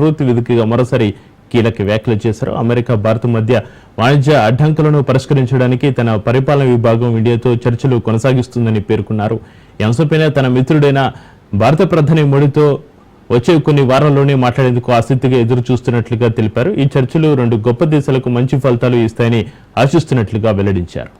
Truth వేదికగా మరోసారి కీలక వ్యాఖ్యలు చేశారు. అమెరికా భారత్ మధ్య వాణిజ్య అడ్డంకులను పరిష్కరించడానికి తన పరిపాలన విభాగం ఇండియాతో చర్చలు కొనసాగిస్తుందని పేర్కొన్నారు. ఈ అంశంపైన తన మిత్రుడైన భారత ప్రధాని మోడీతో వచ్చే కొన్ని వారాల్లోనే మాట్లాడేందుకు ఆసక్తిగా ఎదురు చూస్తున్నట్లుగా తెలిపారు. ఈ చర్చలు రెండు గొప్ప దేశాలకు మంచి ఫలితాలు ఇస్తాయని ఆశిస్తున్నట్లుగా వెల్లడించారు.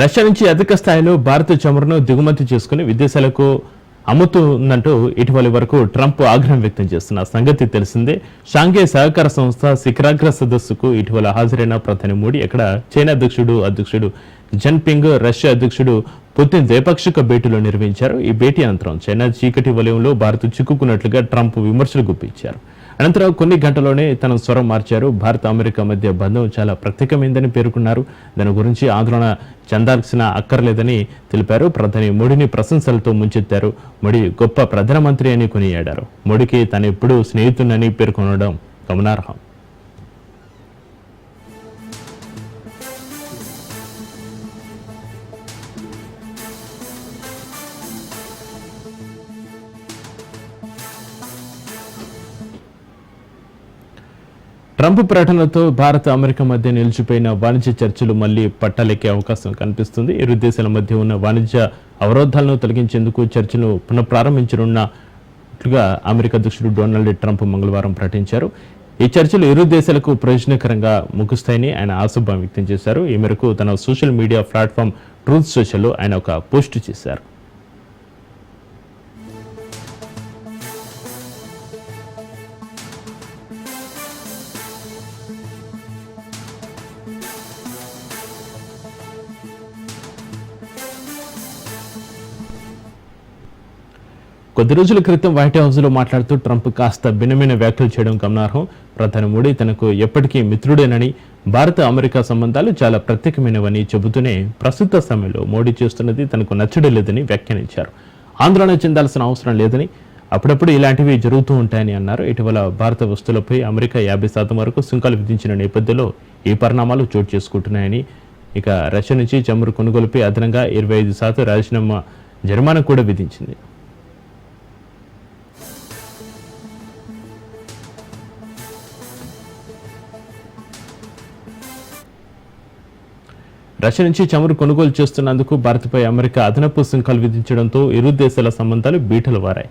రష్యా నుంచి అధిక స్థాయిలో భారత చమురును దిగుమతి చేసుకుని విదేశాలకు అమ్ముతుందంటూ ఇటీవలి వరకు ట్రంప్ ఆగ్రహం వ్యక్తం చేస్తున్న సంగతి తెలిసిందే. షాంఘై సహకార సంస్థ శిఖరాగ్ర సదస్సుకు ఇటీవల హాజరైన ప్రధాని మోడీ అక్కడ చైనా అధ్యక్షుడు జిన్పింగ్, రష్యా అధ్యక్షుడు పుతిన్ ద్వైపాక్షిక భేటీలు నిర్వహించారు. ఈ భేటీ అనంతరం చైనా చీకటి వలయంలో భారత్ చిక్కుకున్నట్లుగా ట్రంప్ విమర్శలు గుప్పించారు. అనంతరం కొన్ని గంటల్లోనే తన స్వరం మార్చారు. భారత్ అమెరికా మధ్య బంధం చాలా ప్రత్యేకమైందని పేర్కొన్నారు. దాని గురించి ఆందోళన చెందాల్సిన అక్కర్లేదని తెలిపారు. ప్రధాని మోడీని ప్రశంసలతో ముంచెత్తారు. మోడీ గొప్ప ప్రధానమంత్రి అని కొనియాడారు. మోడీకి తాను ఎప్పుడూ స్నేహితునని పేర్కొనడం గమనార్హం. ట్రంప్ ప్రకటనతో భారత్ అమెరికా మధ్య నిలిచిపోయిన వాణిజ్య చర్చలు మళ్లీ పట్టాలెక్కే అవకాశం కనిపిస్తుంది. ఇరు దేశాల మధ్య ఉన్న వాణిజ్య అవరోధాలను తొలగించేందుకు చర్చలు పునఃప్రారంభించనున్నట్లుగా అమెరికా అధ్యక్షుడు డొనాల్డ్ ట్రంప్ మంగళవారం ప్రకటించారు. ఈ చర్చలు ఇరు దేశాలకు ప్రయోజనకరంగా ముగుస్తాయని ఆయన ఆశాభావం వ్యక్తం చేశారు. ఈ మేరకు తన సోషల్ మీడియా ప్లాట్ఫామ్ ట్రూత్ సోషల్లో ఆయన ఒక పోస్ట్ చేశారు. కొద్ది రోజుల క్రితం వైట్ హౌస్లో మాట్లాడుతూ ట్రంప్ కాస్త భిన్నమైన వ్యాఖ్యలు చేయడం గమనార్హం. ప్రధాని మోడీ తనకు ఎప్పటికీ మిత్రుడేనని, భారత అమెరికా సంబంధాలు చాలా ప్రత్యేకమైనవని చెబుతూనే ప్రస్తుత సమయంలో మోడీ చేస్తున్నది తనకు నచ్చడం లేదని వ్యాఖ్యానించారు. ఆందోళన చెందాల్సిన అవసరం లేదని, అప్పుడప్పుడు ఇలాంటివి జరుగుతూ ఉంటాయని అన్నారు. ఇటీవల భారత వస్తువులపై అమెరికా 50% వరకు సుంకాలు విధించిన నేపథ్యంలో ఈ పరిణామాలు చోటు చేసుకుంటున్నాయని, ఇక రష్యా నుంచి చమురు కొనుగోలుపై అదనంగా 25% రాజీనామా జరిమానా కూడా విధించింది. రష్యా నుంచి చమురు కొనుగోలు చేస్తున్నందుకు భారత్పై అమెరికా అదనపు సుంకాలు విధించడంతో ఇరు దేశాల సంబంధాలు బీటలు వారాయి.